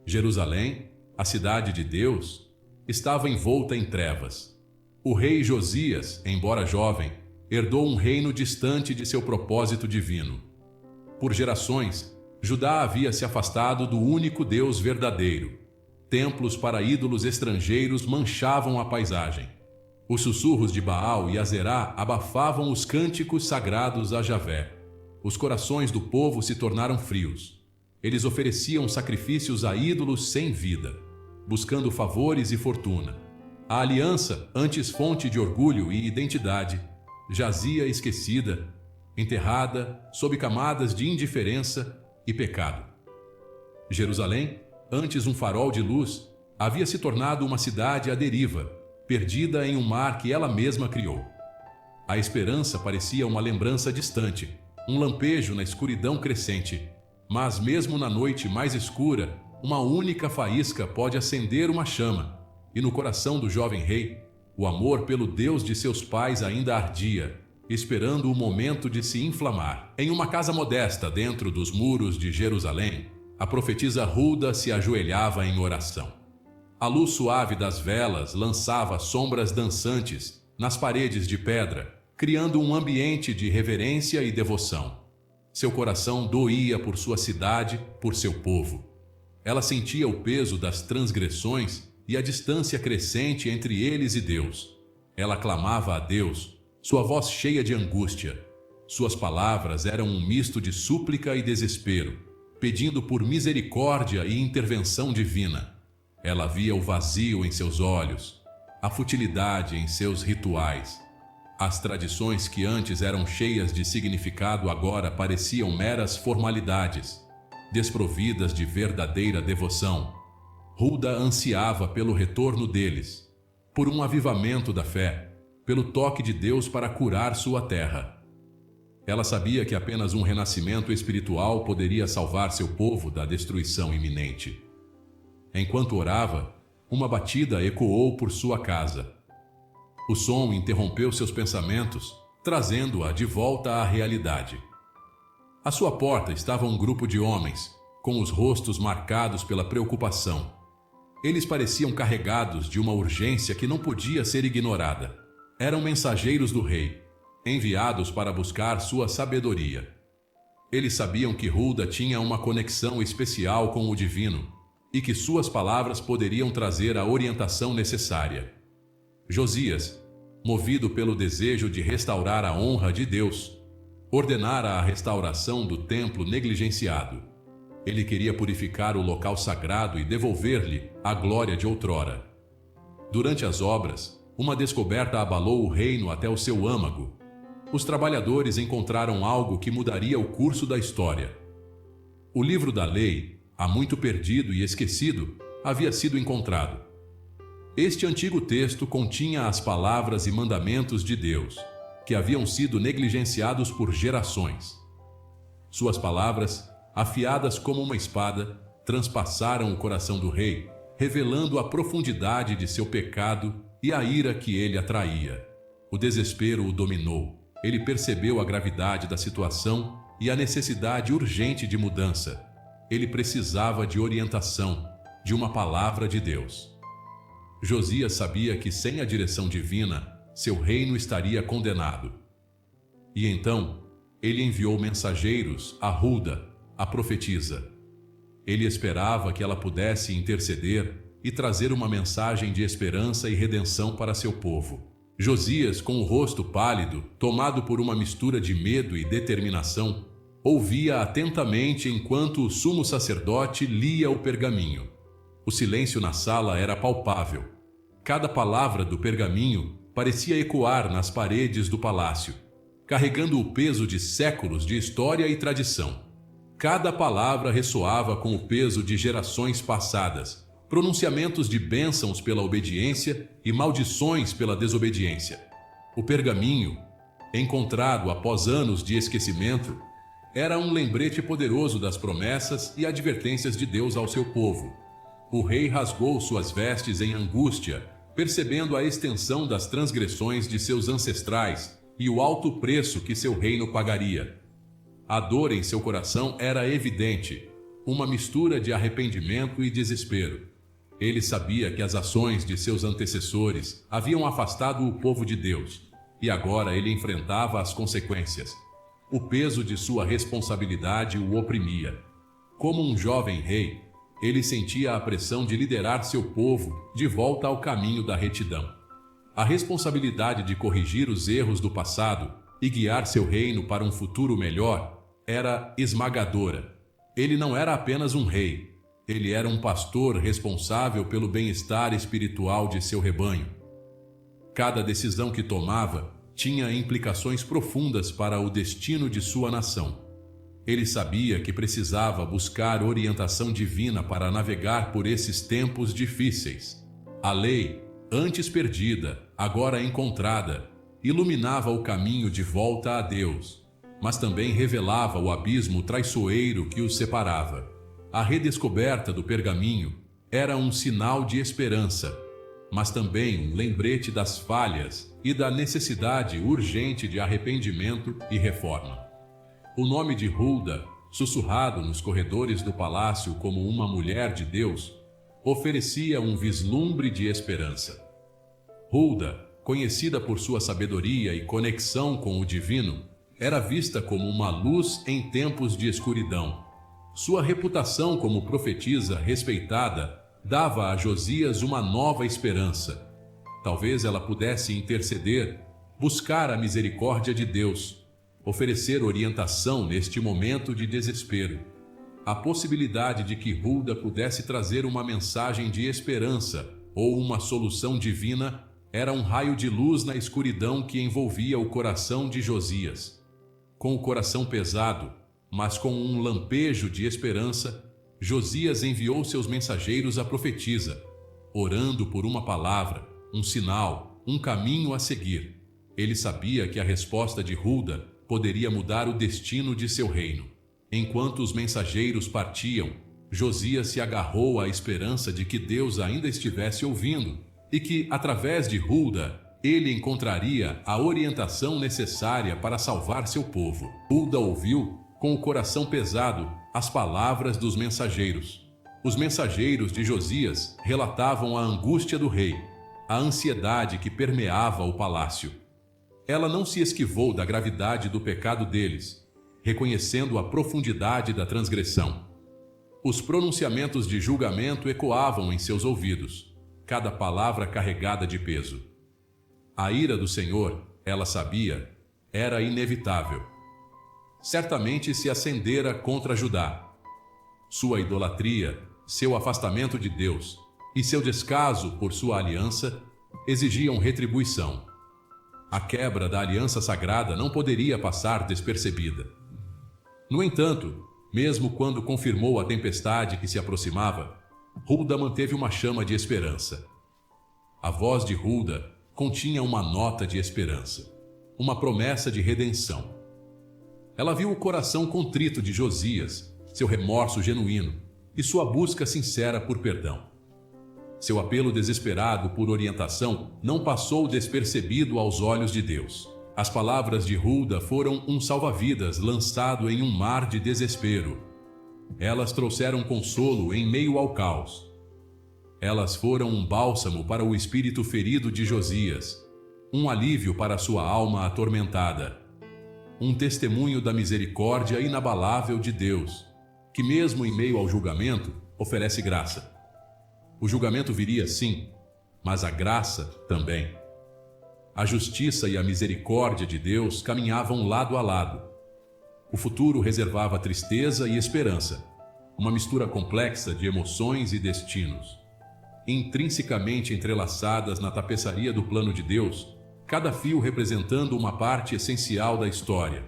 Jerusalém, a cidade de Deus, estava envolta em trevas. O rei Josias, embora jovem, herdou um reino distante de seu propósito divino. Por gerações, Judá havia se afastado do único Deus verdadeiro. Templos para ídolos estrangeiros manchavam a paisagem. Os sussurros de Baal e Azerá abafavam os cânticos sagrados a Javé. Os corações do povo se tornaram frios. Eles ofereciam sacrifícios a ídolos sem vida, buscando favores e fortuna. A aliança, antes fonte de orgulho e identidade, jazia esquecida, enterrada sob camadas de indiferença e pecado. Jerusalém, antes um farol de luz, havia se tornado uma cidade à deriva, perdida em um mar que ela mesma criou. A esperança parecia uma lembrança distante, um lampejo na escuridão crescente, mas mesmo na noite mais escura, uma única faísca pode acender uma chama, e no coração do jovem rei, o amor pelo Deus de seus pais ainda ardia, esperando o momento de se inflamar. Em uma casa modesta dentro dos muros de Jerusalém, a profetisa Hulda se ajoelhava em oração. A luz suave das velas lançava sombras dançantes nas paredes de pedra, criando um ambiente de reverência e devoção. Seu coração doía por sua cidade, por seu povo. Ela sentia o peso das transgressões e a distância crescente entre eles e Deus. Ela clamava a Deus, sua voz cheia de angústia. Suas palavras eram um misto de súplica e desespero, pedindo por misericórdia e intervenção divina. Ela via o vazio em seus olhos, a futilidade em seus rituais. As tradições que antes eram cheias de significado agora pareciam meras formalidades, desprovidas de verdadeira devoção. Hulda ansiava pelo retorno deles, por um avivamento da fé, pelo toque de Deus para curar sua terra. Ela sabia que apenas um renascimento espiritual poderia salvar seu povo da destruição iminente. Enquanto orava, uma batida ecoou por sua casa. O som interrompeu seus pensamentos, trazendo-a de volta à realidade. À sua porta estava um grupo de homens, com os rostos marcados pela preocupação. Eles pareciam carregados de uma urgência que não podia ser ignorada. Eram mensageiros do rei, enviados para buscar sua sabedoria. Eles sabiam que Hulda tinha uma conexão especial com o divino e que suas palavras poderiam trazer a orientação necessária. Josias, movido pelo desejo de restaurar a honra de Deus, ordenara a restauração do templo negligenciado. Ele queria purificar o local sagrado e devolver-lhe a glória de outrora. Durante as obras, uma descoberta abalou o reino até o seu âmago. Os trabalhadores encontraram algo que mudaria o curso da história. O livro da lei, há muito perdido e esquecido, havia sido encontrado. Este antigo texto continha as palavras e mandamentos de Deus, que haviam sido negligenciados por gerações. Suas palavras, afiadas como uma espada, transpassaram o coração do rei, revelando a profundidade de seu pecado e a ira que ele atraía. O desespero o dominou. Ele percebeu a gravidade da situação e a necessidade urgente de mudança. Ele precisava de orientação, de uma palavra de Deus. Josias sabia que sem a direção divina, seu reino estaria condenado. E então, ele enviou mensageiros a Hulda, a profetisa. Ele esperava que ela pudesse interceder e trazer uma mensagem de esperança e redenção para seu povo. Josias, com o rosto pálido, tomado por uma mistura de medo e determinação, ouvia atentamente enquanto o sumo sacerdote lia o pergaminho. O silêncio na sala era palpável. Cada palavra do pergaminho parecia ecoar nas paredes do palácio, carregando o peso de séculos de história e tradição. Cada palavra ressoava com o peso de gerações passadas, pronunciamentos de bênçãos pela obediência e maldições pela desobediência. O pergaminho, encontrado após anos de esquecimento, era um lembrete poderoso das promessas e advertências de Deus ao seu povo. O rei rasgou suas vestes em angústia, percebendo a extensão das transgressões de seus ancestrais e o alto preço que seu reino pagaria. A dor em seu coração era evidente. uma mistura de arrependimento e desespero. Ele sabia que as ações de seus antecessores haviam afastado o povo de Deus, e agora ele enfrentava as consequências. O peso de sua responsabilidade o oprimia. Como um jovem rei, ele sentia a pressão de liderar seu povo de volta ao caminho da retidão. A responsabilidade de corrigir os erros do passado e guiar seu reino para um futuro melhor era esmagadora. Ele não era apenas um rei, ele era um pastor responsável pelo bem-estar espiritual de seu rebanho. Cada decisão que tomava tinha implicações profundas para o destino de sua nação. Ele sabia que precisava buscar orientação divina para navegar por esses tempos difíceis. A lei, antes perdida, agora encontrada, iluminava o caminho de volta a Deus, mas também revelava o abismo traiçoeiro que os separava. A redescoberta do pergaminho era um sinal de esperança, mas também um lembrete das falhas e da necessidade urgente de arrependimento e reforma. O nome de Hulda, sussurrado nos corredores do palácio como uma mulher de Deus, oferecia um vislumbre de esperança. Hulda, conhecida por sua sabedoria e conexão com o divino, era vista como uma luz em tempos de escuridão. Sua reputação como profetisa respeitada dava a Josias uma nova esperança. Talvez ela pudesse interceder, buscar a misericórdia de Deus, oferecer orientação neste momento de desespero. A possibilidade de que Hulda pudesse trazer uma mensagem de esperança ou uma solução divina era um raio de luz na escuridão que envolvia o coração de Josias. Com o coração pesado, mas com um lampejo de esperança, Josias enviou seus mensageiros à profetisa, orando por uma palavra, um sinal, um caminho a seguir. Ele sabia que a resposta de Hulda poderia mudar o destino de seu reino. Enquanto os mensageiros partiam, Josias se agarrou à esperança de que Deus ainda estivesse ouvindo e que, através de Hulda, ele encontraria a orientação necessária para salvar seu povo. Hulda ouviu, com o coração pesado, as palavras dos mensageiros. Os mensageiros de Josias relatavam a angústia do rei, a ansiedade que permeava o palácio. Ela não se esquivou da gravidade do pecado deles, reconhecendo a profundidade da transgressão. Os pronunciamentos de julgamento ecoavam em seus ouvidos, cada palavra carregada de peso. A ira do Senhor, ela sabia, era inevitável. Certamente se acendera contra Judá. Sua idolatria, seu afastamento de Deus e seu descaso por sua aliança exigiam retribuição. A quebra da aliança sagrada não poderia passar despercebida. No entanto, mesmo quando confirmou a tempestade que se aproximava, Hulda manteve uma chama de esperança. A voz de Hulda continha uma nota de esperança, uma promessa de redenção. Ela viu o coração contrito de Josias, seu remorso genuíno e sua busca sincera por perdão. Seu apelo desesperado por orientação não passou despercebido aos olhos de Deus. As palavras de Hulda foram um salva-vidas lançado em um mar de desespero. Elas trouxeram consolo em meio ao caos. Elas foram um bálsamo para o espírito ferido de Josias, um alívio para sua alma atormentada, um testemunho da misericórdia inabalável de Deus, que mesmo em meio ao julgamento, oferece graça. O julgamento viria sim, mas a graça também. A justiça e a misericórdia de Deus caminhavam lado a lado. O futuro reservava tristeza e esperança, uma mistura complexa de emoções e destinos. Intrinsecamente entrelaçadas na tapeçaria do plano de Deus, cada fio representando uma parte essencial da história.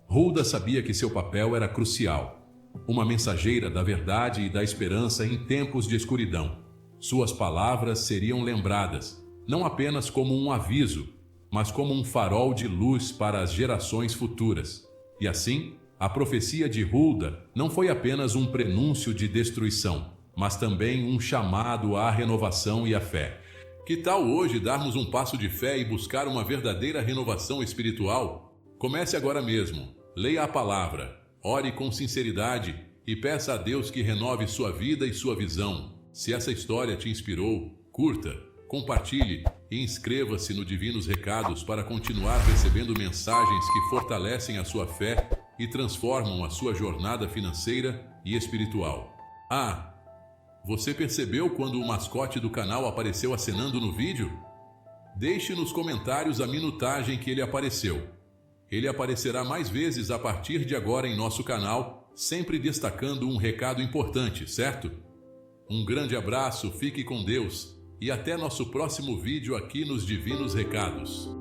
Hulda sabia que seu papel era crucial, uma mensageira da verdade e da esperança em tempos de escuridão. Suas palavras seriam lembradas, não apenas como um aviso, mas como um farol de luz para as gerações futuras. E assim, a profecia de Hulda não foi apenas um prenúncio de destruição, mas também um chamado à renovação e à fé. Que tal hoje darmos um passo de fé e buscar uma verdadeira renovação espiritual? Comece agora mesmo, leia a palavra, ore com sinceridade e peça a Deus que renove sua vida e sua visão. Se essa história te inspirou, curta, compartilhe e inscreva-se no Divinos Recados para continuar recebendo mensagens que fortalecem a sua fé e transformam a sua jornada financeira e espiritual. Ah, você percebeu quando o mascote do canal apareceu acenando no vídeo? Deixe nos comentários a minutagem que ele apareceu. Ele aparecerá mais vezes a partir de agora em nosso canal, sempre destacando um recado importante, certo? Um grande abraço, fique com Deus e até nosso próximo vídeo aqui nos Divinos Recados.